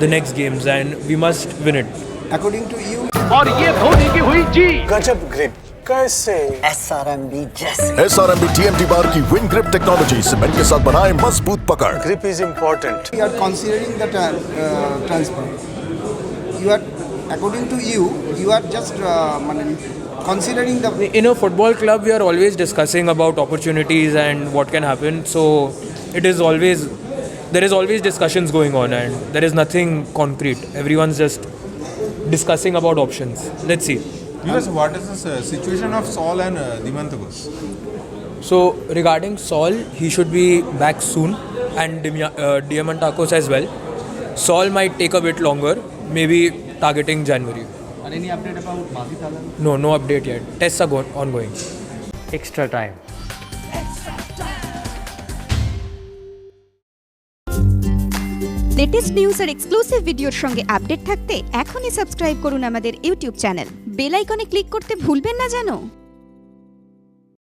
the next games, and we must win it. According to you, और ये धोनी की हुई जी गजब ग्रिप कैसे SRMB जैसे SRMB TMT बार की विन ग्रिप टेक्नोलॉजी सीमेंट के साथ बनाए मजबूत पकड़। Grip is important you are considering the transfer. You are, according to you, you are just considering the. In a football club, we are always discussing about opportunities and what can happen. So there is always discussions going on, and there is nothing concrete. Everyone's just discussing about options. Let's see. Yes, what is the situation of Saul and Diamantopoulos? So regarding Saul, he should be back soon, and Diamantakos as well. Saul might take a bit longer, maybe targeting January. And any update about Mahit Alam? No update yet. Tests are ongoing. Extra time. Latest news আর exclusive ভিডিওর সঙ্গে update থাকতে এখনই subscribe করুন আমাদের YouTube channel. Bell আইকনে click করতে ভুলবেন না যেন।